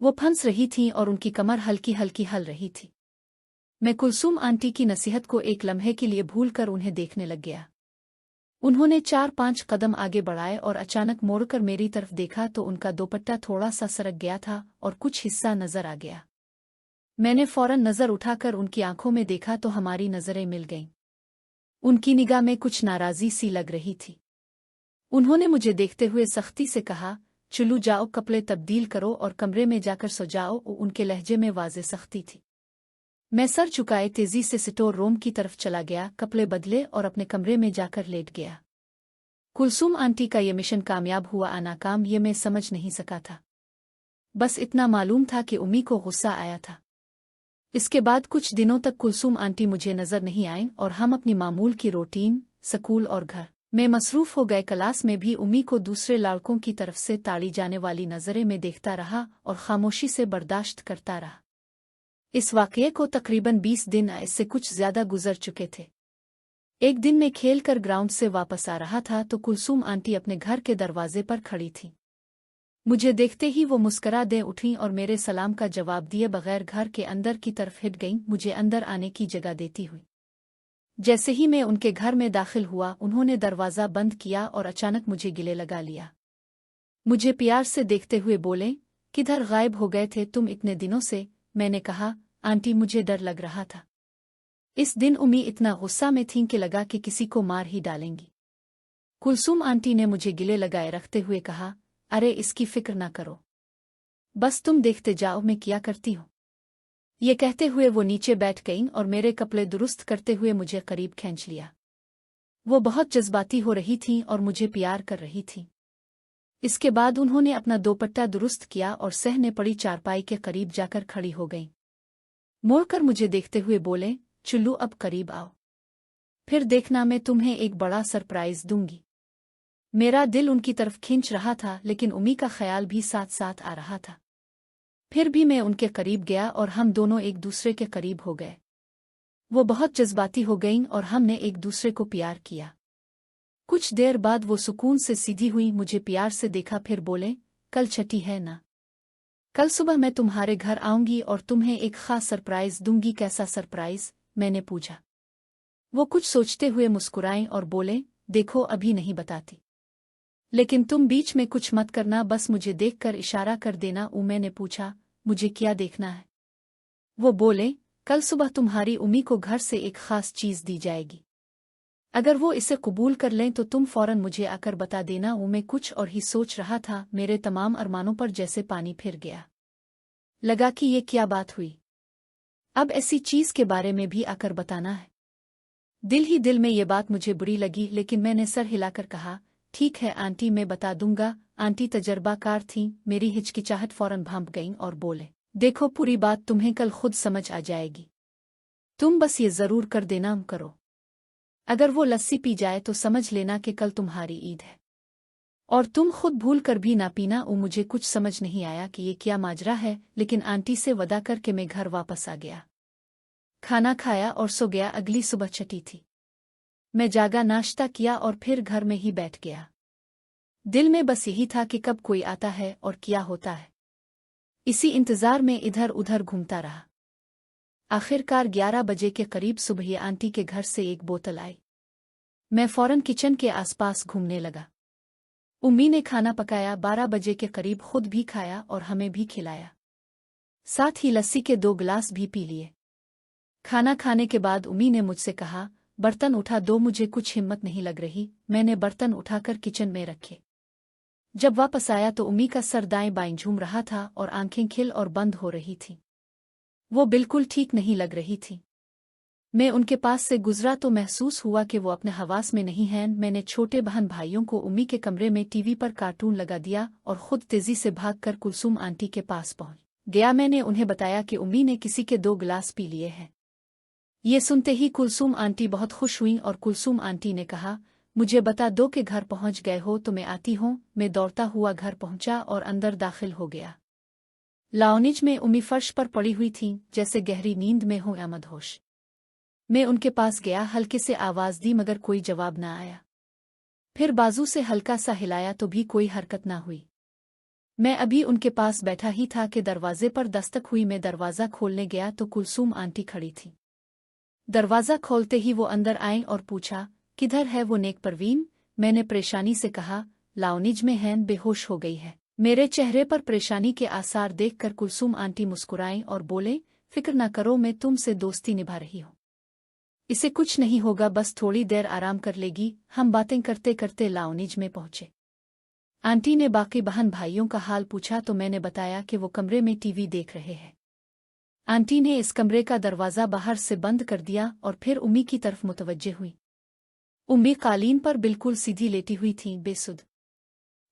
वो फंस रही थीं और उनकी कमर हल्की हल्की हल रही थी। मैं कुलसूम आंटी की नसीहत को एक लम्हे के लिए भूलकर उन्हें देखने लग गया। उन्होंने 4-5 कदम आगे बढ़ाए और अचानक मोड़कर मेरी तरफ देखा तो उनका दोपट्टा थोड़ा सा सरक गया था और कुछ हिस्सा नजर आ गया। मैंने फौरन नजर उठाकर उनकी आंखों में देखा तो हमारी नजरें मिल गईं। उनकी निगाह में कुछ नाराजी सी लग रही थी। उन्होंने मुझे देखते हुए सख्ती से कहा, चलू जाओ, कपड़े तब्दील करो और कमरे में जाकर सो जाओ। उनके लहजे में वाज़े सख्ती थी। मैं सर झुकाए तेजी से स्टोर रूम की तरफ चला गया, कपड़े बदले और अपने कमरे में जाकर लेट गया। कुलसूम आंटी का ये मिशन कामयाब हुआ या नाकाम ये मैं समझ नहीं सका था। बस इतना मालूम था कि उम्मी को गुस्सा आया था। इसके बाद कुछ दिनों तक कुलसूम आंटी मुझे नजर नहीं आईं और हम अपनी मामूल की रूटीन, स्कूल और घर में मसरूफ हो गए। क्लास में भी उम्मी को दूसरे लड़कों की तरफ से ताड़ी जाने वाली नजरें में देखता रहा और खामोशी से बर्दाश्त करता रहा। इस वाकये को तकरीबन 20 दिन इससे कुछ ज्यादा गुजर चुके थे। एक दिन मैं खेल कर ग्राउंड से वापस आ रहा था तो कुलसूम आंटी अपने घर के दरवाजे पर खड़ी थी। मुझे देखते ही वो मुस्करा दे उठी और मेरे सलाम का जवाब दिए बगैर घर के अंदर की तरफ हिट गईं, मुझे अंदर आने की जगह देती हुई। जैसे ही मैं उनके घर में दाखिल हुआ उन्होंने दरवाज़ा बंद किया और अचानक मुझे गिले लगा लिया। मुझे प्यार से देखते हुए बोले, किधर गायब हो गए थे तुम इतने दिनों से? मैंने कहा, आंटी मुझे डर लग रहा था। इस दिन उम्मी इतना गुस्सा में थीं कि लगा कि किसी को मार ही डालेंगी। कुलसूम आंटी ने मुझे गिले लगाए रखते हुए कहा, अरे इसकी फिक्र ना करो, बस तुम देखते जाओ मैं क्या करती हूँ। ये कहते हुए वो नीचे बैठ गईं और मेरे कपड़े दुरुस्त करते हुए मुझे करीब खींच लिया। वो बहुत जज्बाती हो रही थीं और मुझे प्यार कर रही थीं। इसके बाद उन्होंने अपना दोपट्टा दुरुस्त किया और सहने पड़ी चारपाई के करीब जाकर खड़ी हो गईं। मुड़कर मुझे देखते हुए बोले, चुल्लू अब करीब आओ, फिर देखना मैं तुम्हें एक बड़ा सरप्राइज दूंगी। मेरा दिल उनकी तरफ खींच रहा था लेकिन उम्मी का ख्याल भी साथ साथ आ रहा था। फिर भी मैं उनके करीब गया और हम दोनों एक दूसरे के करीब हो गए। वो बहुत जज्बाती हो गईं और हमने एक दूसरे को प्यार किया। कुछ देर बाद वो सुकून से सीधी हुई, मुझे प्यार से देखा, फिर बोले, कल छठी है ना? कल सुबह मैं तुम्हारे घर आऊंगी और तुम्हें एक खास सरप्राइज दूंगी। कैसा सरप्राइज? मैंने पूछा। वो कुछ सोचते हुए मुस्कुराएं और बोले, देखो अभी नहीं बताती, लेकिन तुम बीच में कुछ मत करना, बस मुझे देखकर इशारा कर देना। मैंने पूछा, मुझे क्या देखना है? वो बोले, कल सुबह तुम्हारी उम्मी को घर से एक खास चीज दी जाएगी। अगर वो इसे कबूल कर लें तो तुम फौरन मुझे आकर बता देना। मैं कुछ और ही सोच रहा था, मेरे तमाम अरमानों पर जैसे पानी फिर गया। लगा कि ये क्या बात हुई, अब ऐसी चीज के बारे में भी आकर बताना है। दिल ही दिल में ये बात मुझे बुरी लगी, लेकिन मैंने सर हिलाकर कहा, ठीक है आंटी, मैं बता दूंगा। आंटी तजर्बाकार थीं, मेरी हिचकिचाहट फौरन भांप गईं और बोले, देखो पूरी बात तुम्हें कल खुद समझ आ जाएगी, तुम बस ये जरूर कर देना करो। अगर वो लस्सी पी जाए तो समझ लेना कि कल तुम्हारी ईद है, और तुम खुद भूल कर भी ना पीना। मुझे कुछ समझ नहीं आया कि ये क्या माजरा है, लेकिन आंटी से वदा करके मैं घर वापस आ गया, खाना खाया और सो गया। अगली सुबह छठी थी। मैं जागा, नाश्ता किया और फिर घर में ही बैठ गया। दिल में बस यही था कि कब कोई आता है और क्या होता है। इसी इंतजार में इधर उधर घूमता रहा। आखिरकार 11 बजे के करीब सुबह आंटी के घर से एक बोतल आई। मैं फौरन किचन के आसपास घूमने लगा। उम्मी ने खाना पकाया, 12 बजे के करीब खुद भी खाया और हमें भी खिलाया, साथ ही लस्सी के 2 गिलास भी पी लिए। खाना खाने के बाद उम्मी ने मुझसे कहा, बर्तन उठा दो, मुझे कुछ हिम्मत नहीं लग रही। मैंने बर्तन उठाकर किचन में रखे। जब वापस आया तो उम्मी का सर दाएं बाएं झूम रहा था और आंखें खिल और बंद हो रही थीं। वो बिल्कुल ठीक नहीं लग रही थी। मैं उनके पास से गुजरा तो महसूस हुआ कि वो अपने हवास में नहीं हैं। मैंने छोटे बहन भाइयों को उम्मी के कमरे में टीवी पर कार्टून लगा दिया और खुद तेजी से भागकर कुलसूम आंटी के पास पहुंच गया। मैंने उन्हें बताया कि उम्मी ने किसी के 2 गिलास पी लिए हैं। ये सुनते ही कुलसूम आंटी बहुत खुश हुईं और कुलसूम आंटी ने कहा, मुझे बता दो कि घर पहुंच गए हो तो मैं आती हूँ। मैं दौड़ता हुआ घर पहुंचा और अंदर दाखिल हो गया। लाउंज में उम्मी फर्श पर पड़ी हुई थीं, जैसे गहरी नींद में हो या मदहोश। मैं उनके पास गया, हल्के से आवाज दी मगर कोई जवाब न आया। फिर बाजू से हल्का सा हिलाया तो भी कोई हरकत न हुई। मैं अभी उनके पास बैठा ही था कि दरवाजे पर दस्तक हुई। मैं दरवाज़ा खोलने गया तो कुलसूम आंटी खड़ी थी। दरवाज़ा खोलते ही वो अंदर आए और पूछा, किधर है वो नेक परवीन? मैंने परेशानी से कहा, लाउनिज में हैन बेहोश हो गई है। मेरे चेहरे पर परेशानी के आसार देखकर कुलसूम आंटी मुस्कुराईं और बोले, फिक्र न करो, मैं तुमसे दोस्ती निभा रही हूँ। इसे कुछ नहीं होगा, बस थोड़ी देर आराम कर लेगी। हम बातें करते करते लाउनिज में पहुंचे। आंटी ने बाकी बहन भाइयों का हाल पूछा तो मैंने बताया कि वो कमरे में टीवी देख रहे हैं। आंटी ने इस कमरे का दरवाज़ा बाहर से बंद कर दिया और फिर उम्मी की तरफ मुतवज्जे हुई। उम्मी कालीन पर बिल्कुल सीधी लेटी हुई थीं, बेसुध।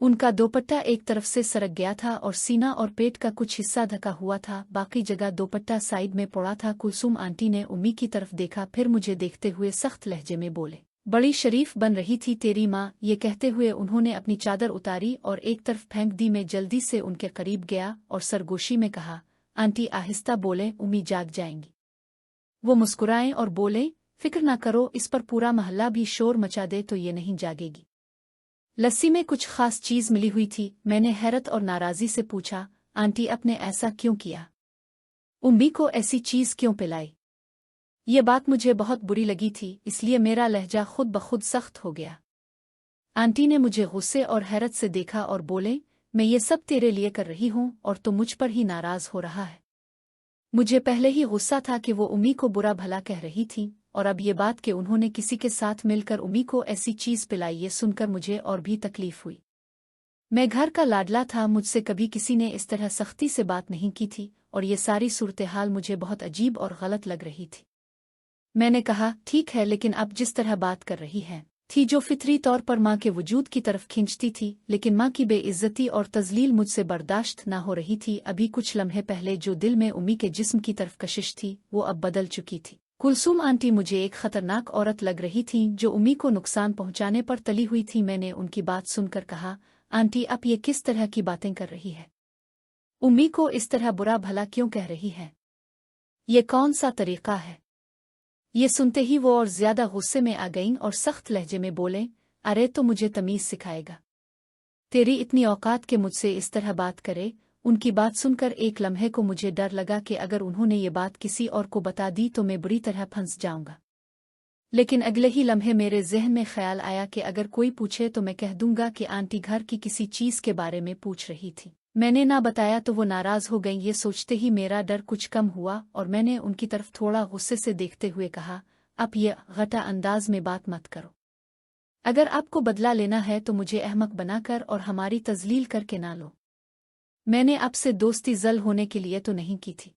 उनका दोपट्टा एक तरफ से सरक गया था और सीना और पेट का कुछ हिस्सा ढका हुआ था, बाकी जगह दोपट्टा साइड में पड़ा था। कुलसूम आंटी ने उम्मी की तरफ देखा, फिर मुझे देखते हुए सख्त लहजे में बोले, बड़ी शरीफ बन रही थी तेरी माँ। ये कहते हुए उन्होंने अपनी चादर उतारी और एक तरफ फेंक दी। मैं जल्दी से उनके करीब गया और सरगोशी में कहा, आंटी आहिस्ता बोले, उम्मी जाग जाएंगी। वो मुस्कुराएं और बोले, फिक्र ना करो, इस पर पूरा मोहल्ला भी शोर मचा दे तो ये नहीं जागेगी। लस्सी में कुछ खास चीज मिली हुई थी। मैंने हैरत और नाराजी से पूछा, आंटी आपने ऐसा क्यों किया? उम्मी को ऐसी चीज क्यों पिलाई? ये बात मुझे बहुत बुरी लगी थी, इसलिए मेरा लहजा खुद ब खुद सख्त हो गया। आंटी ने मुझे गुस्से और हैरत से देखा और बोले, मैं ये सब तेरे लिए कर रही हूँ और तो मुझ पर ही नाराज हो रहा है। मुझे पहले ही गुस्सा था कि वो उम्मी को बुरा भला कह रही थी, और अब ये बात कि उन्होंने किसी के साथ मिलकर उम्मी को ऐसी चीज पिलाई, ये सुनकर मुझे और भी तकलीफ हुई। मैं घर का लाडला था, मुझसे कभी किसी ने इस तरह सख्ती से बात नहीं की थी और ये सारी सूरत-ए-हाल मुझे बहुत अजीब और गलत लग रही थी। मैंने कहा, ठीक है, लेकिन अब जिस तरह बात कर रही है थी जो फितरी तौर पर माँ के वजूद की तरफ खींचती थी, लेकिन माँ की बेइज्जती और तजलील मुझसे बर्दाश्त न हो रही थी। अभी कुछ लम्हे पहले जो दिल में उम्मी के जिस्म की तरफ कशिश थी वो अब बदल चुकी थी। कुलसूम आंटी मुझे एक खतरनाक औरत लग रही थीं जो उम्मी को नुकसान पहुंचाने पर तली हुई थी। मैंने उनकी बात सुनकर कहा, आंटी अब ये किस तरह की बातें कर रही है? उम्मी को इस तरह बुरा भला क्यों कह रही है? ये कौन सा तरीका है? ये सुनते ही वो और ज्यादा गुस्से में आ गईं और सख्त लहजे में बोले, अरे तो मुझे तमीज सिखाएगा? तेरी इतनी औकात के मुझसे इस तरह बात करे? उनकी बात सुनकर एक लम्हे को मुझे डर लगा कि अगर उन्होंने ये बात किसी और को बता दी तो मैं बुरी तरह फंस जाऊंगा। लेकिन अगले ही लम्हे मेरे ज़हन में ख्याल आया कि अगर कोई पूछे तो मैं कह दूंगा कि आंटी घर की किसी चीज़ के बारे में पूछ रही थी। मैंने ना बताया तो वो नाराज़ हो गई। ये सोचते ही मेरा डर कुछ कम हुआ और मैंने उनकी तरफ थोड़ा गुस्से से देखते हुए कहा, अब ये घटा अंदाज में बात मत करो। अगर आपको बदला लेना है तो मुझे अहमक बनाकर और हमारी तजलील करके ना लो। मैंने आपसे दोस्ती जल होने के लिए तो नहीं की थी।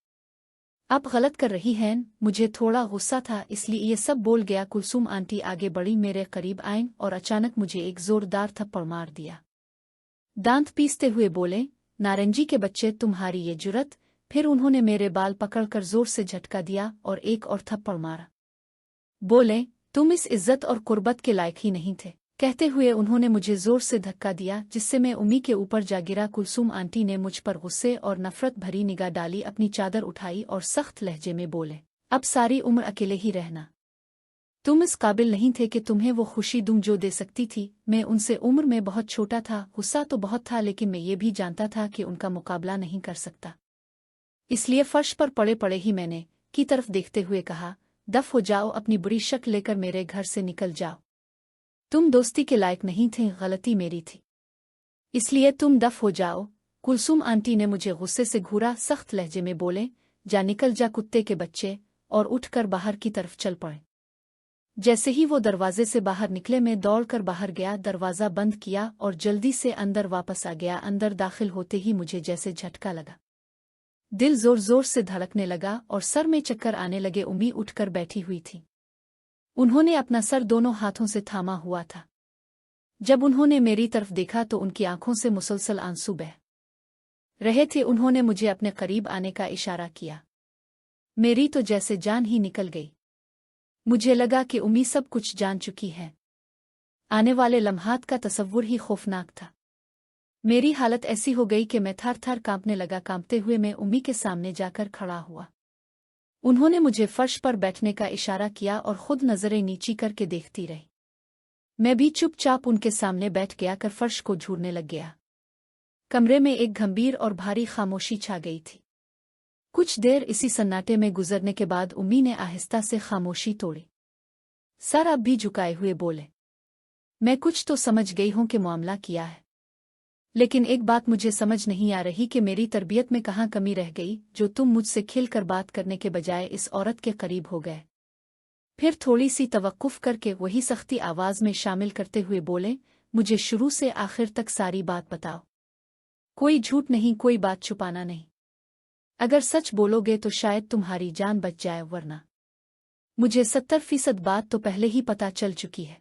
आप गलत कर रही हैं। मुझे थोड़ा गुस्सा था इसलिए ये सब बोल गया। कुलसूम आंटी आगे बढ़ी, मेरे करीब आईं और अचानक मुझे एक जोरदार थप्पड़ मार दिया। दांत पीसते हुए बोले, नारंगी के बच्चे, तुम्हारी ये जुर्रत! फिर उन्होंने मेरे बाल पकड़कर जोर से झटका दिया और एक और थप्पड़ मारा। बोले, तुम इस इज्जत और कुर्बत के लायक ही नहीं थे। कहते हुए उन्होंने मुझे जोर से धक्का दिया जिससे मैं उम्मी के ऊपर जा गिरा। कुलसूम आंटी ने मुझ पर गुस्से और नफरत भरी निगाह डाली, अपनी चादर उठाई और सख्त लहजे में बोले, अब सारी उम्र अकेले ही रहना। तुम इस काबिल नहीं थे कि तुम्हें वो खुशी दूं जो दे सकती थी। मैं उनसे उम्र में बहुत छोटा था, गुस्सा तो बहुत था, लेकिन मैं ये भी जानता था कि उनका मुकाबला नहीं कर सकता। इसलिए फर्श पर पड़े पड़े ही मैंने की तरफ देखते हुए कहा, दफ हो जाओ, अपनी बुरी शक्ल लेकर मेरे घर से निकल जाओ। तुम दोस्ती के लायक नहीं थे, गलती मेरी थी, इसलिए तुम दफ हो जाओ। कुलसूम आंटी ने मुझे गुस्से से घूरा, सख्त लहजे में बोले, जा निकल जा कुत्ते के बच्चे, और उठकर बाहर की तरफ चल पड़े। जैसे ही वो दरवाजे से बाहर निकले मैं दौड़कर बाहर गया, दरवाज़ा बंद किया और जल्दी से अंदर वापस आ गया। अंदर दाखिल होते ही मुझे जैसे झटका लगा, दिल जोर जोर से धड़कने लगा और सर में चक्कर आने लगे। उम्मी उठकर बैठी हुई थी। उन्होंने अपना सर दोनों हाथों से थामा हुआ था। जब उन्होंने मेरी तरफ देखा तो उनकी आंखों से मुसलसल आंसू बह रहे थे। उन्होंने मुझे अपने करीब आने का इशारा किया। मेरी तो जैसे जान ही निकल गई। मुझे लगा कि उम्मी सब कुछ जान चुकी है। आने वाले लम्हात का तसव्वुर ही खौफनाक था। मेरी हालत ऐसी हो गई कि मैं थर थर कांपने लगा। कांपते हुए मैं उम्मी के सामने जाकर खड़ा हुआ। उन्होंने मुझे फर्श पर बैठने का इशारा किया और खुद नजरें नीची करके देखती रही। मैं भी चुपचाप उनके सामने बैठ गया कर फर्श को झूरने लग गया। कमरे में एक गंभीर और भारी खामोशी छा गई थी। कुछ देर इसी सन्नाटे में गुजरने के बाद उम्मी ने आहिस्ता से खामोशी तोड़ी। सर अब भी झुकाए हुए बोले, मैं कुछ तो समझ गई हूं कि मामला क्या है, लेकिन एक बात मुझे समझ नहीं आ रही कि मेरी तरबियत में कहाँ कमी रह गई जो तुम मुझसे खिलकर बात करने के बजाय इस औरत के करीब हो गए। फिर थोड़ी सी तवक्कुफ करके वही सख्ती आवाज में शामिल करते हुए बोले, मुझे शुरू से आखिर तक सारी बात बताओ। कोई झूठ नहीं, कोई बात छुपाना नहीं। अगर सच बोलोगे तो शायद तुम्हारी जान बच जाए, वरना मुझे 70% बात तो पहले ही पता चल चुकी है।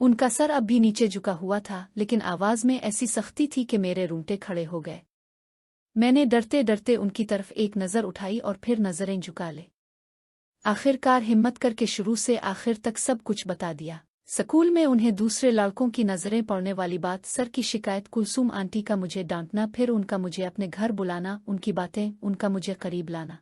उनका सर अब भी नीचे झुका हुआ था, लेकिन आवाज में ऐसी सख्ती थी कि मेरे रूंगटे खड़े हो गए। मैंने डरते डरते उनकी तरफ एक नज़र उठाई और फिर नज़रें झुका ले। आखिरकार हिम्मत करके शुरू से आखिर तक सब कुछ बता दिया। स्कूल में उन्हें दूसरे लड़कों की नज़रें पड़ने वाली बात, सर की शिकायत, कुलसूम आंटी का मुझे डांटना, फिर उनका मुझे अपने घर बुलाना, उनकी बातें, उनका मुझे करीब लाना,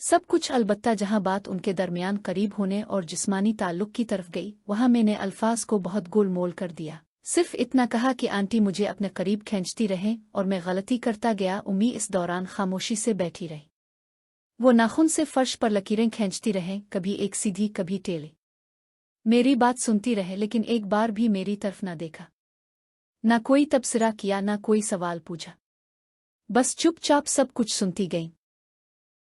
सब कुछ। अलबत्ता जहां बात उनके दरमियान करीब होने और जिस्मानी ताल्लुक की तरफ गई, वहां मैंने अल्फाज को बहुत गोलमोल कर दिया। सिर्फ इतना कहा कि आंटी मुझे अपने करीब खींचती रहे और मैं गलती करता गया। उम्मी इस दौरान खामोशी से बैठी रही। वो नाखून से फर्श पर लकीरें खींचती रहे, कभी एक सीधी कभी टेढ़ी। मेरी बात सुनती रहे, लेकिन एक बार भी मेरी तरफ न देखा, न कोई तबसरा किया, न कोई सवाल पूछा। बस चुपचाप सब कुछ सुनती गईं।